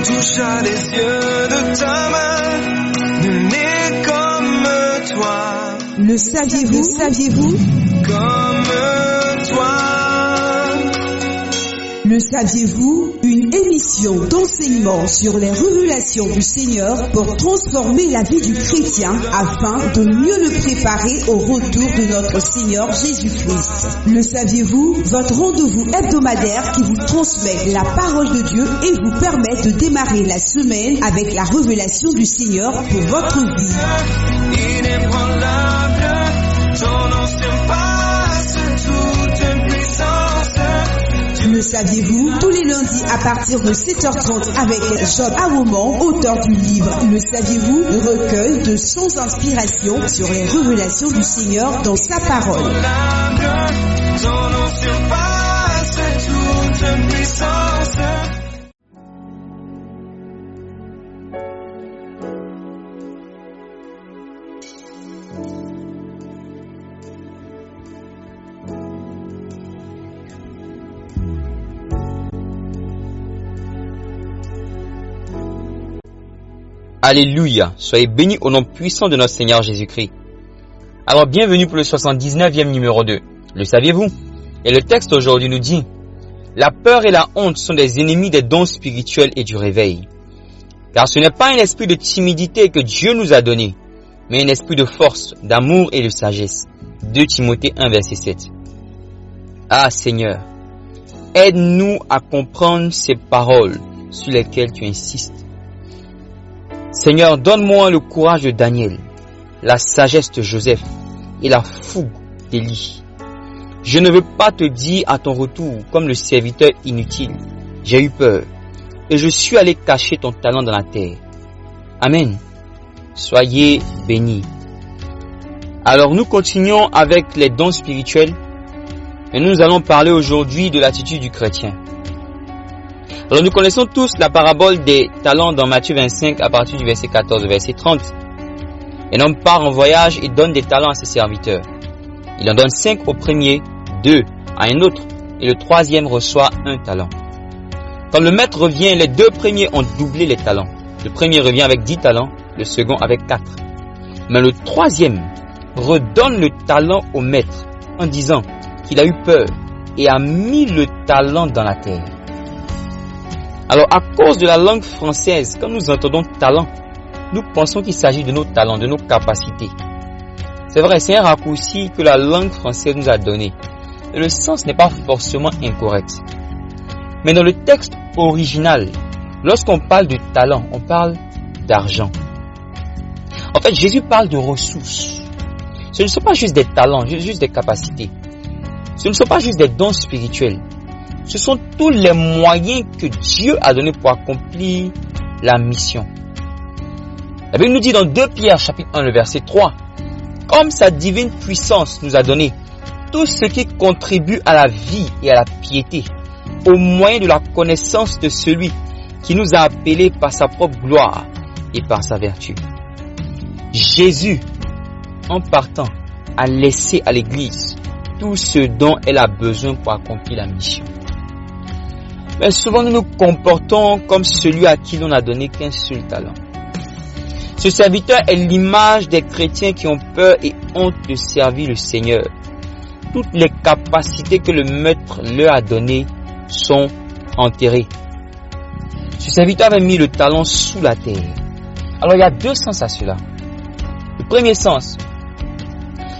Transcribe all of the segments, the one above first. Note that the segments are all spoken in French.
toucha les yeux de ta main, né comme toi. Le saviez-vous? Comme toi. Le saviez-vous? Une émission d'enseignement sur les révélations du Seigneur pour transformer la vie du chrétien afin de mieux le préparer au retour de notre Seigneur Jésus-Christ. Le saviez-vous? Votre rendez-vous hebdomadaire qui vous transmet la parole de Dieu et vous permet de démarrer la semaine avec la révélation du Seigneur pour votre vie. Inébranlable, ton nom surpasse toute puissance. Le saviez-vous? Tous les lundis à partir de 7h30 avec Job Awoman, auteur du livre Le saviez-vous? Recueil de 100 inspirations sur les révélations du Seigneur dans sa parole. Ton nom surpasse toute puissance. Alléluia, soyez bénis au nom puissant de notre Seigneur Jésus-Christ. Alors bienvenue pour le 79e numéro 2. Le saviez-vous? Et le texte aujourd'hui nous dit: la peur et la honte sont des ennemis des dons spirituels et du réveil. Car ce n'est pas un esprit de timidité que Dieu nous a donné, mais un esprit de force, d'amour et de sagesse. 2 Timothée 1 verset 7. Ah Seigneur, aide-nous à comprendre ces paroles sur lesquelles tu insistes. Seigneur, donne-moi le courage de Daniel, la sagesse de Joseph et la fougue d'Élie. Je ne veux pas te dire à ton retour comme le serviteur inutile: j'ai eu peur et je suis allé cacher ton talent dans la terre. Amen. Soyez bénis. Alors nous continuons avec les dons spirituels et nous allons parler aujourd'hui de l'attitude du chrétien. Alors nous connaissons tous la parabole des talents dans Matthieu 25 à partir du verset 14 au verset 30. Un homme part en voyage et donne des talents à ses serviteurs. Il en donne 5 au premier, 2 à un autre et le troisième reçoit 1 talent. Quand le maître revient, les 2 premiers ont doublé les talents. Le premier revient avec 10 talents, le second avec 4. Mais le troisième redonne le talent au maître en disant qu'il a eu peur et a mis le talent dans la terre. Alors, à cause de la langue française, quand nous entendons talent, nous pensons qu'il s'agit de nos talents, de nos capacités. C'est vrai, c'est un raccourci que la langue française nous a donné. Et le sens n'est pas forcément incorrect. Mais dans le texte original, lorsqu'on parle de talent, on parle d'argent. En fait, Jésus parle de ressources. Ce ne sont pas juste des talents, juste des capacités. Ce ne sont pas juste des dons spirituels. Ce sont tous les moyens que Dieu a donnés pour accomplir la mission. La Bible nous dit dans 2 Pierre chapitre 1, le verset 3, comme sa divine puissance nous a donné tout ce qui contribue à la vie et à la piété, au moyen de la connaissance de celui qui nous a appelés par sa propre gloire et par sa vertu. Jésus, en partant, a laissé à l'Église tout ce dont elle a besoin pour accomplir la mission. Mais souvent nous nous comportons comme celui à qui l'on n'a donné qu'un seul talent. Ce serviteur est l'image des chrétiens qui ont peur et honte de servir le Seigneur. Toutes les capacités que le maître leur a données sont enterrées. Ce serviteur avait mis le talent sous la terre. Alors il y a 2 sens à cela. Le premier sens,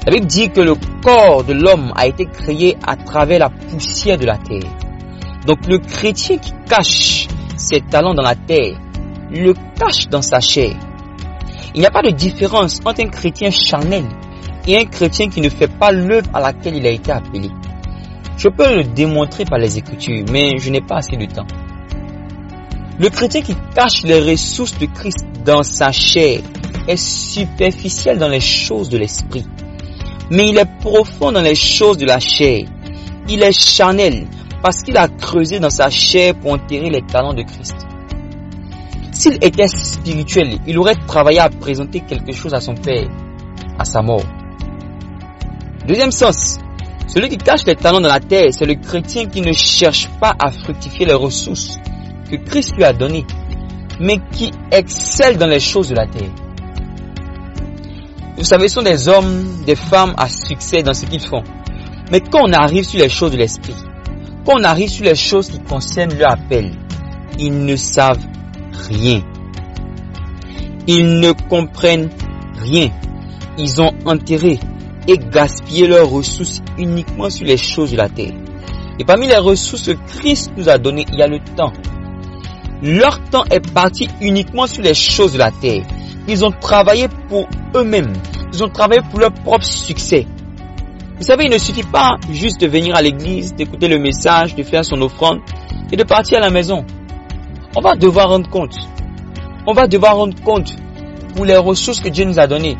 la Bible dit que le corps de l'homme a été créé à travers la poussière de la terre. Donc le chrétien qui cache ses talents dans la terre, le cache dans sa chair. Il n'y a pas de différence entre un chrétien charnel et un chrétien qui ne fait pas l'œuvre à laquelle il a été appelé. Je peux le démontrer par les Écritures, mais je n'ai pas assez de temps. Le chrétien qui cache les ressources de Christ dans sa chair est superficiel dans les choses de l'esprit, mais il est profond dans les choses de la chair. Il est charnel parce qu'il a creusé dans sa chair pour enterrer les talents de Christ. S'il était spirituel, il aurait travaillé à présenter quelque chose à son Père, à sa mort. Deuxième sens, celui qui cache les talents dans la terre, c'est le chrétien qui ne cherche pas à fructifier les ressources que Christ lui a données, mais qui excellent dans les choses de la terre. Vous savez, ce sont des hommes, des femmes à succès dans ce qu'ils font. Mais quand on arrive sur les choses de l'esprit, quand on arrive sur les choses qui concernent leur appel, ils ne savent rien. Ils ne comprennent rien. Ils ont enterré et gaspillé leurs ressources uniquement sur les choses de la terre. Et parmi les ressources que Christ nous a données, il y a le temps. Leur temps est parti uniquement sur les choses de la terre. Ils ont travaillé pour eux-mêmes. Ils ont travaillé pour leur propre succès. Vous savez, il ne suffit pas juste de venir à l'église, d'écouter le message, de faire son offrande et de partir à la maison. On va devoir rendre compte. On va devoir rendre compte pour les ressources que Dieu nous a données.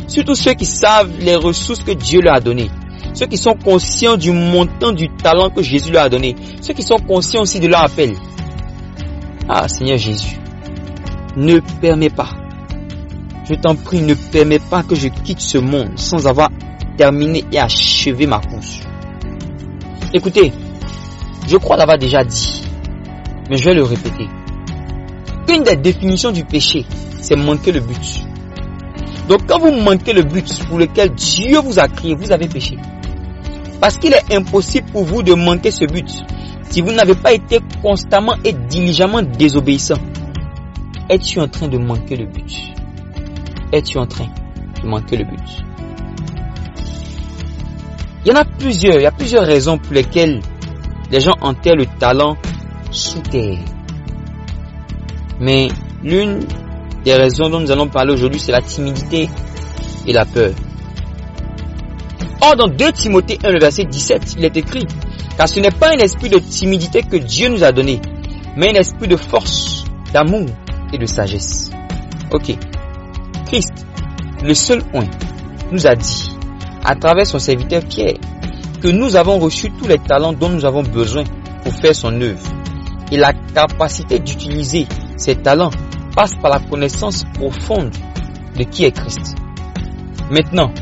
Surtout ceux qui savent les ressources que Dieu leur a données. Ceux qui sont conscients du montant du talent que Jésus leur a donné. Ceux qui sont conscients aussi de leur appel. Ah, Seigneur Jésus, ne permets pas. Je t'en prie, ne permets pas que je quitte ce monde sans avoir terminé et achevé ma course. Écoutez, je crois l'avoir déjà dit, mais je vais le répéter. Une des définitions du péché, c'est manquer le but. Donc quand vous manquez le but pour lequel Dieu vous a créé, vous avez péché. Parce qu'il est impossible pour vous de manquer ce but si vous n'avez pas été constamment et diligemment désobéissant. Es-tu en train de manquer le but? Es-tu en train de manquer le but? Il y en a plusieurs. Il y a plusieurs raisons pour lesquelles les gens enterrent le talent sous terre. Mais l'une des raisons dont nous allons parler aujourd'hui, c'est la timidité et la peur. Or, dans 2 Timothée 1, le verset 17, il est écrit: car ce n'est pas un esprit de timidité que Dieu nous a donné, mais un esprit de force, d'amour et de sagesse. Ok. Christ, le seul un, nous a dit, à travers son serviteur Pierre, que nous avons reçu tous les talents dont nous avons besoin pour faire son œuvre. Et la capacité d'utiliser ces talents passe par la connaissance profonde de qui est Christ. Maintenant,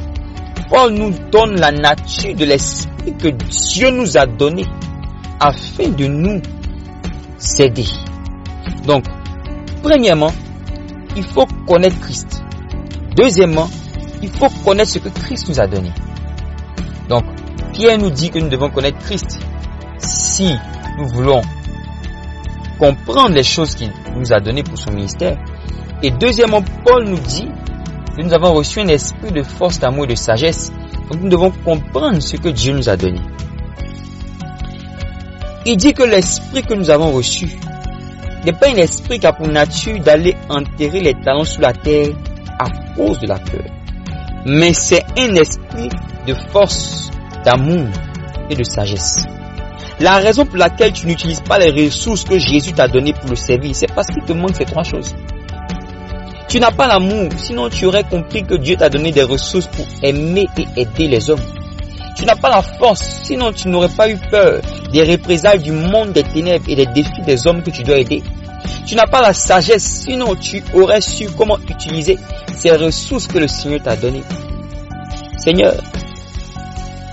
Paul nous donne la nature de l'esprit que Dieu nous a donné afin de nous aider. Donc, premièrement, il faut connaître Christ. Deuxièmement, il faut connaître ce que Christ nous a donné. Donc, Pierre nous dit que nous devons connaître Christ si nous voulons comprendre les choses qu'il nous a données pour son ministère. Et deuxièmement, Paul nous dit que nous avons reçu un esprit de force, d'amour et de sagesse. Donc nous devons comprendre ce que Dieu nous a donné. Il dit que l'esprit que nous avons reçu n'est pas un esprit qui a pour nature d'aller enterrer les talents sous la terre à cause de la peur. Mais c'est un esprit de force, d'amour et de sagesse. La raison pour laquelle tu n'utilises pas les ressources que Jésus t'a données pour le servir, c'est parce qu'il te manque ces 3 choses. Tu n'as pas l'amour, sinon tu aurais compris que Dieu t'a donné des ressources pour aimer et aider les hommes. Tu n'as pas la force, sinon tu n'aurais pas eu peur des représailles du monde des ténèbres et des défis des hommes que tu dois aider. Tu n'as pas la sagesse, sinon tu aurais su comment utiliser ces ressources que le Seigneur t'a données. Seigneur,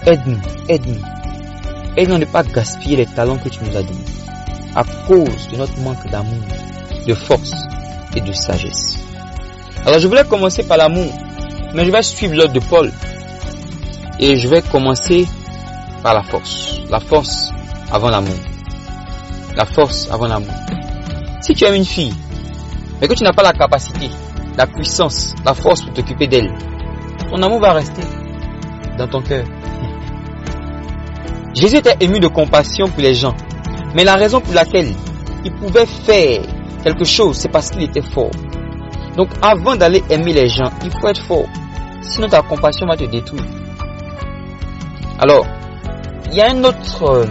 aide-nous, aide-nous. Aide-nous à ne pas gaspiller les talents que tu nous as donnés à cause de notre manque d'amour, de force et de sagesse. Alors je voulais commencer par l'amour, mais je vais suivre l'ordre de Paul. Et je vais commencer par la force. La force avant l'amour. La force avant l'amour. Si tu aimes une fille, mais que tu n'as pas la capacité, la puissance, la force pour t'occuper d'elle, ton amour va rester dans ton cœur. Jésus était ému de compassion pour les gens. Mais la raison pour laquelle il pouvait faire quelque chose, c'est parce qu'il était fort. Donc avant d'aller aimer les gens, il faut être fort. Sinon ta compassion va te détruire. Alors, il y a un autre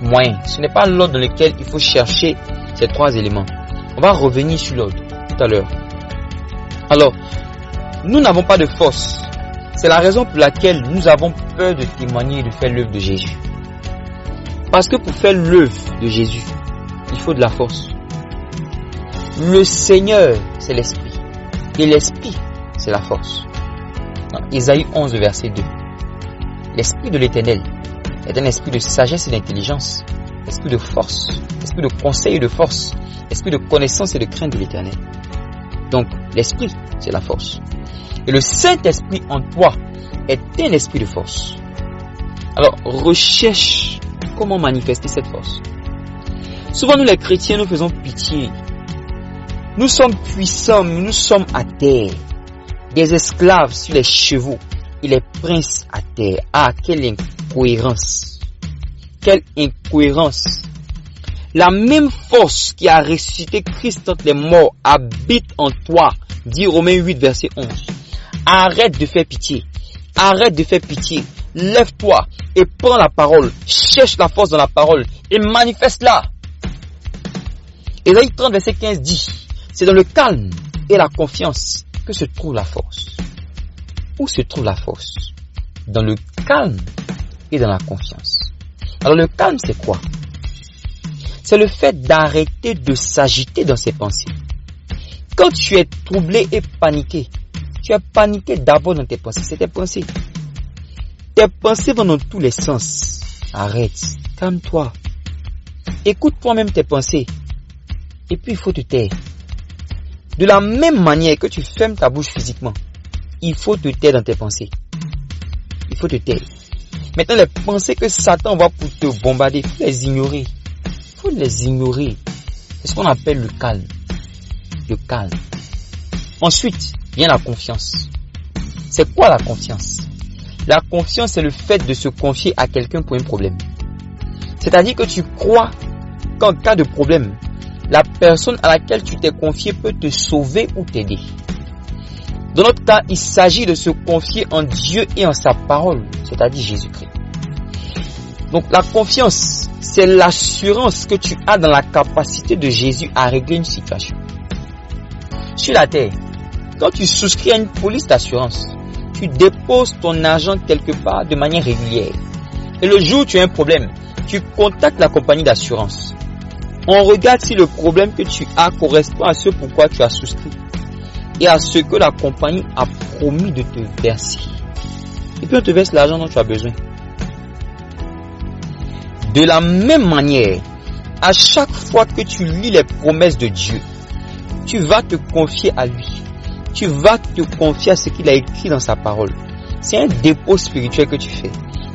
moyen. Ce n'est pas l'ordre dans lequel il faut chercher ces 3 éléments. On va revenir sur l'ordre tout à l'heure. Alors, nous n'avons pas de force. C'est la raison pour laquelle nous avons peur de témoigner et de faire l'œuvre de Jésus. Parce que pour faire l'œuvre de Jésus, il faut de la force. Le Seigneur, c'est l'Esprit. Et l'Esprit, c'est la force. Dans Ésaïe 11, verset 2. L'Esprit de l'Éternel est un esprit de sagesse et d'intelligence, esprit de force, esprit de conseil et de force, esprit de connaissance et de crainte de l'Éternel. Donc, l'esprit, c'est la force. Et le Saint-Esprit en toi est un esprit de force. Alors, recherche comment manifester cette force. Souvent, nous les chrétiens, nous faisons pitié. Nous sommes puissants, mais nous sommes à terre. Des esclaves sur les chevaux et les princes à terre. Ah, quelle incohérence! Quelle incohérence! La même force qui a ressuscité Christ entre les morts habite en toi, dit Romains 8, verset 11. Arrête de faire pitié. Arrête de faire pitié. Lève-toi et prends la parole. Cherche la force dans la parole et manifeste-la. Ésaïe 30, verset 15 dit, c'est dans le calme et la confiance que se trouve la force. Où se trouve la force? Dans le calme et dans la confiance. Alors le calme, c'est quoi? C'est le fait d'arrêter de s'agiter dans ses pensées. Quand tu es troublé et paniqué, tu es paniqué d'abord dans tes pensées. C'est tes pensées. Tes pensées vont dans tous les sens. Arrête, calme-toi. Écoute toi-même tes pensées. Et puis il faut te taire. De la même manière que tu fermes ta bouche physiquement, il faut te taire dans tes pensées. Il faut te taire. Maintenant, les pensées que Satan va pour te bombarder, il faut les ignorer. Il faut les ignorer. C'est ce qu'on appelle le calme. Le calme. Ensuite, vient la confiance. C'est quoi la confiance? La confiance, c'est le fait de se confier à quelqu'un pour un problème. C'est-à-dire que tu crois qu'en cas de problème, la personne à laquelle tu t'es confié peut te sauver ou t'aider. Dans notre cas, il s'agit de se confier en Dieu et en sa parole, c'est-à-dire Jésus-Christ. Donc la confiance, c'est l'assurance que tu as dans la capacité de Jésus à régler une situation. Sur la terre, quand tu souscris à une police d'assurance, tu déposes ton argent quelque part de manière régulière. Et le jour où tu as un problème, tu contactes la compagnie d'assurance. On regarde si le problème que tu as correspond à ce pourquoi tu as souscrit et à ce que la compagnie a promis de te verser. Et puis on te verse l'argent dont tu as besoin. De la même manière, à chaque fois que tu lis les promesses de Dieu, tu vas te confier à lui. Tu vas te confier à ce qu'il a écrit dans sa parole. C'est un dépôt spirituel que tu fais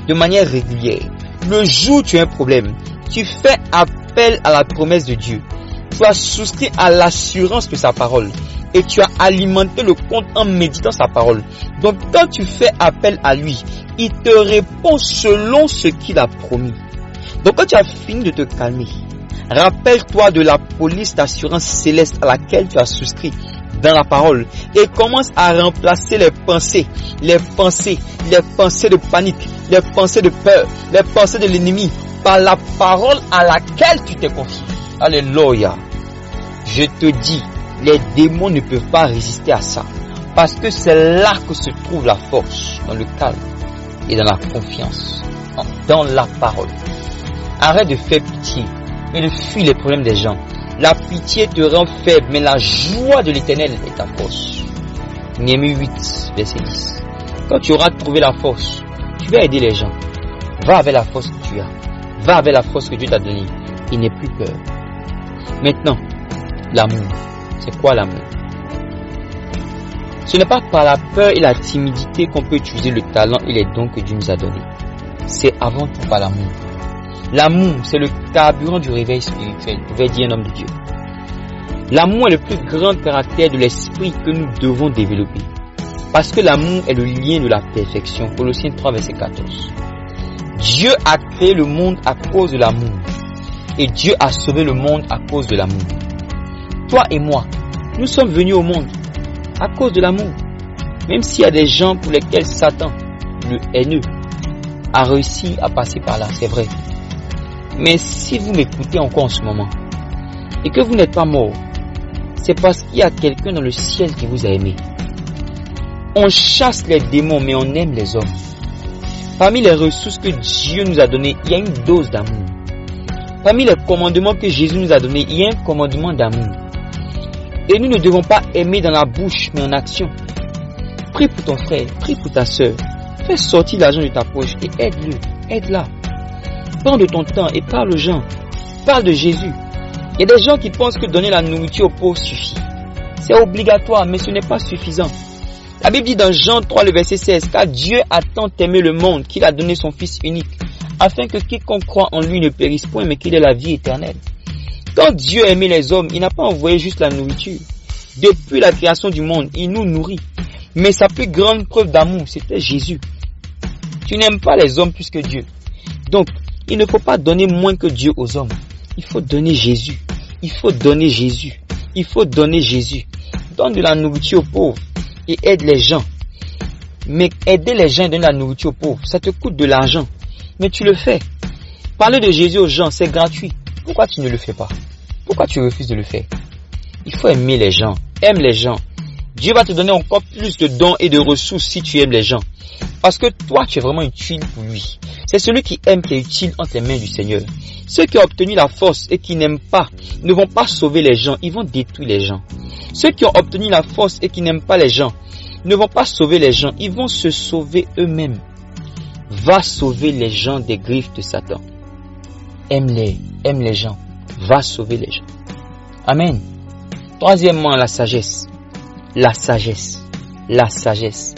de manière régulière. Le jour où tu as un problème, tu fais appel à la promesse de Dieu. Tu as souscrit à l'assurance de sa parole et tu as alimenté le compte en méditant sa parole. Donc quand tu fais appel à lui, il te répond selon ce qu'il a promis. Donc quand tu as fini de te calmer, rappelle-toi de la police d'assurance céleste à laquelle tu as souscrit dans la parole et commence à remplacer les pensées de panique, les pensées de peur, les pensées de l'ennemi par la parole à laquelle tu t'es confié. Alléluia. Je te dis, les démons ne peuvent pas résister à ça parce que c'est là que se trouve la force, dans le calme et dans la confiance, dans la parole. Arrête de faire pitié et de fuir les problèmes des gens. La pitié te rend faible, mais la joie de l'Éternel est ta force. Néhémie 8, verset 10. Quand tu auras trouvé la force, tu vas aider les gens. Va avec la force que tu as. Va avec la force que Dieu t'a donnée. Il n'est plus peur. Maintenant, l'amour. C'est quoi l'amour? Ce n'est pas par la peur et la timidité qu'on peut utiliser le talent et les dons que Dieu nous a donnés. C'est avant tout par l'amour. L'amour, c'est le carburant du réveil spirituel, pouvait dire un homme de Dieu. L'amour est le plus grand caractère de l'esprit que nous devons développer. Parce que l'amour est le lien de la perfection. Colossiens 3, verset 14. Dieu a créé le monde à cause de l'amour. Et Dieu a sauvé le monde à cause de l'amour. Toi et moi, nous sommes venus au monde à cause de l'amour. Même s'il y a des gens pour lesquels Satan, le haineux, a réussi à passer par là, c'est vrai. Mais si vous m'écoutez encore en ce moment et que vous n'êtes pas mort, c'est parce qu'il y a quelqu'un dans le ciel qui vous a aimé. On chasse les démons, mais on aime les hommes. Parmi les ressources que Dieu nous a données, il y a une dose d'amour. Parmi les commandements que Jésus nous a donnés, il y a un commandement d'amour. Et nous ne devons pas aimer dans la bouche, mais en action. Prie pour ton frère, prie pour ta soeur. Fais sortir l'argent de ta poche et aide-le, aide-la. Prends de ton temps et parle aux gens. parle de Jésus. Il y a des gens qui pensent que donner la nourriture aux pauvres suffit. C'est obligatoire, mais ce n'est pas suffisant. La Bible dit dans Jean 3, le verset 16, car Dieu a tant aimé le monde qu'il a donné son Fils unique, afin que quiconque croit en lui ne périsse point, mais qu'il ait la vie éternelle. Quand Dieu a aimé les hommes, il n'a pas envoyé juste la nourriture. Depuis la création du monde, il nous nourrit. Mais sa plus grande preuve d'amour, c'était Jésus. Tu n'aimes pas les hommes plus que Dieu. Donc, il ne faut pas donner moins que Dieu aux hommes. Il faut donner Jésus. Il faut donner Jésus. Il faut donner Jésus. Donne de la nourriture aux pauvres et aide les gens. Mais aider les gens et donner la nourriture aux pauvres, ça te coûte de l'argent. Mais tu le fais. Parler de Jésus aux gens, c'est gratuit. Pourquoi tu ne le fais pas? Pourquoi tu refuses de le faire? Il faut aimer les gens. Aime les gens. Dieu va te donner encore plus de dons et de ressources si tu aimes les gens. Parce que toi, tu es vraiment utile pour lui. C'est celui qui aime qui est utile entre les mains du Seigneur. Ceux qui ont obtenu la force et qui n'aiment pas ne vont pas sauver les gens, ils vont détruire les gens. Ceux qui ont obtenu la force et qui n'aiment pas les gens ne vont pas sauver les gens, ils vont se sauver eux-mêmes. Va sauver les gens des griffes de Satan. Aime-les, aime les gens, va sauver les gens. Amen. Troisièmement, la sagesse. La sagesse. La sagesse.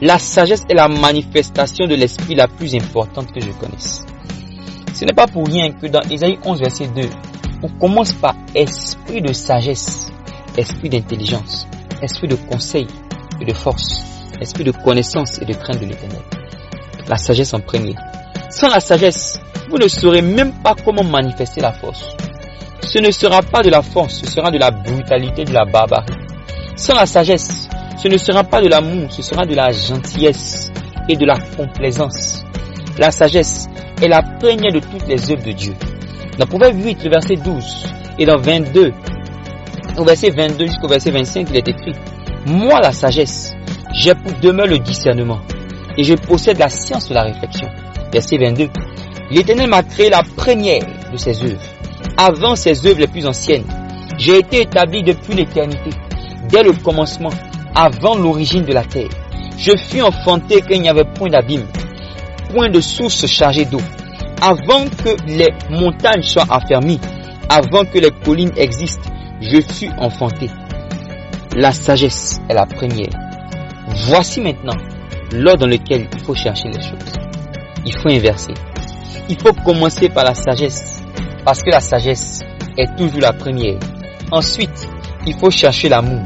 La sagesse est la manifestation de l'esprit la plus importante que je connaisse. Ce n'est pas pour rien que dans Ésaïe 11, verset 2, on commence par esprit de sagesse, esprit d'intelligence, esprit de conseil et de force, esprit de connaissance et de crainte de l'Éternel. La sagesse en premier. Sans la sagesse, vous ne saurez même pas comment manifester la force. Ce ne sera pas de la force, ce sera de la brutalité, de la barbarie. Sans la sagesse, ce ne sera pas de l'amour, ce sera de la gentillesse et de la complaisance. La sagesse est la première de toutes les œuvres de Dieu. Dans Proverbe 8, le verset 12, et dans 22, au verset 22 jusqu'au verset 25, il est écrit, « Moi, la sagesse, j'ai pour demeure le discernement, et je possède la science de la réflexion. » Verset 22, « L'Éternel m'a créé la première de ses œuvres, avant ses œuvres les plus anciennes. J'ai été établi depuis l'éternité, dès le commencement, avant l'origine de la terre. Je fus enfanté quand il n'y avait point d'abîme, point de source chargée d'eau. Avant que les montagnes soient affermies, avant que les collines existent, je fus enfanté. » La sagesse est la première. Voici maintenant l'ordre dans lequel il faut chercher les choses. Il faut inverser. Il faut commencer par la sagesse, parce que la sagesse est toujours la première. Ensuite, il faut chercher l'amour.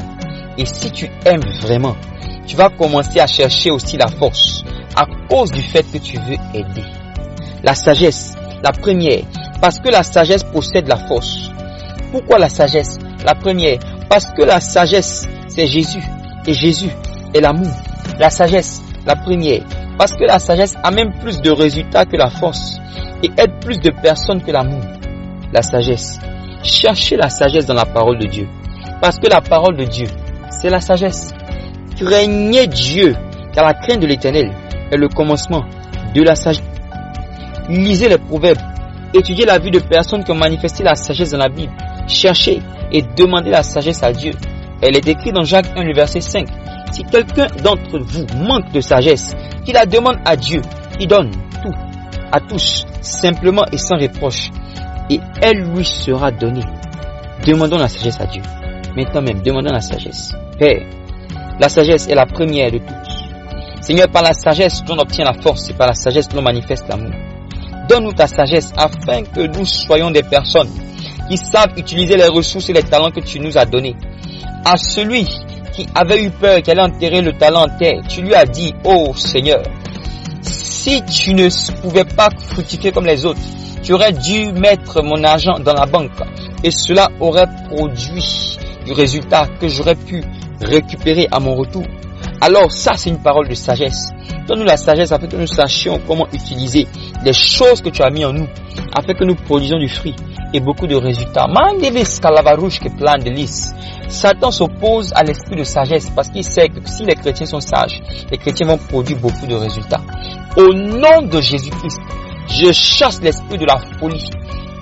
Et si tu aimes vraiment, tu vas commencer à chercher aussi la force, à cause du fait que tu veux aider. La sagesse, la première, parce que la sagesse possède la force. Pourquoi la sagesse? La première, parce que la sagesse, c'est Jésus, et Jésus est l'amour. La sagesse, la première, parce que la sagesse a même plus de résultats que la force, et aide plus de personnes que l'amour. La sagesse, cherchez la sagesse dans la parole de Dieu, parce que la parole de Dieu, c'est la sagesse. Craignez Dieu, car la crainte de l'Éternel est le commencement de la sagesse. Lisez les proverbes, étudiez la vie de personnes qui ont manifesté la sagesse dans la Bible. Cherchez et demandez la sagesse à Dieu. Elle est écrite dans Jacques 1, le verset 5. Si quelqu'un d'entre vous manque de sagesse, qu'il la demande à Dieu, il donne tout, à tous, simplement et sans reproche, et elle lui sera donnée. Demandons la sagesse à Dieu. Maintenant même, demandons la sagesse. Père, la sagesse est la première de toutes. Seigneur, par la sagesse, l'on obtient la force, et par la sagesse, l'on manifeste l'amour. Donne-nous ta sagesse afin que nous soyons des personnes qui savent utiliser les ressources et les talents que tu nous as donnés. À celui qui avait eu peur, qui allait enterrer le talent en terre, tu lui as dit, oh Seigneur, si tu ne pouvais pas fructifier comme les autres, tu aurais dû mettre mon argent dans la banque et cela aurait produit du résultat que j'aurais pu récupérer à mon retour. Alors ça, c'est une parole de sagesse. Donne-nous la sagesse afin que nous sachions comment utiliser les choses que tu as mis en nous, afin que nous produisions du fruit et beaucoup de résultats. Satan s'oppose à l'esprit de sagesse parce qu'il sait que si les chrétiens sont sages, les chrétiens vont produire beaucoup de résultats. Au nom de Jésus-Christ, je chasse l'esprit de la folie.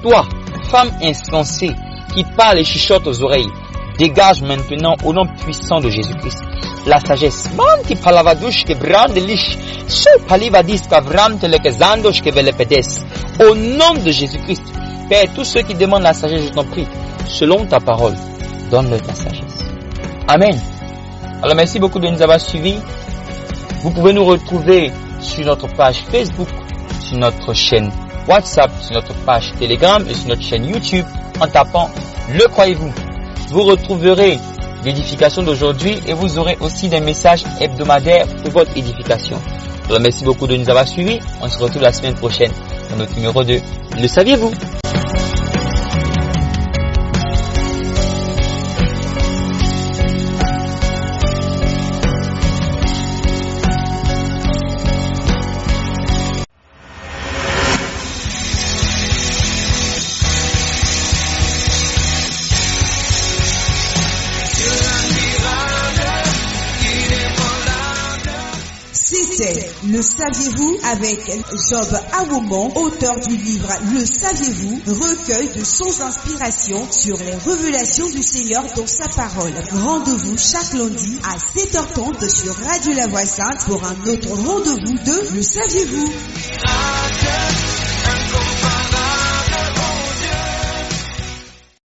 Toi, femme insensée qui parle et chuchote aux oreilles, dégage maintenant au nom puissant de Jésus-Christ la sagesse. Manti palavadush que brande lish, so palivadis kavram telekezandosh que velepedes. Au nom de Jésus-Christ, Père, tous ceux qui demandent la sagesse, je t'en prie, selon ta parole, donne-leur ta sagesse. Amen. Alors merci beaucoup de nous avoir suivis. Vous pouvez nous retrouver sur notre page Facebook, sur notre chaîne WhatsApp, sur notre page Telegram et sur notre chaîne YouTube en tapant Le Croyez-vous. Vous retrouverez l'édification d'aujourd'hui et vous aurez aussi des messages hebdomadaires pour votre édification. Alors merci beaucoup de nous avoir suivis. On se retrouve la semaine prochaine dans notre numéro 2. Le saviez-vous? Le saviez-vous avec Job Awomon, auteur du livre Le saviez-vous, recueil de sons d'inspiration sur les révélations du Seigneur dans sa parole. Rendez-vous chaque lundi à 7h30 sur Radio La Voix Sainte pour un autre rendez-vous de Le saviez-vous.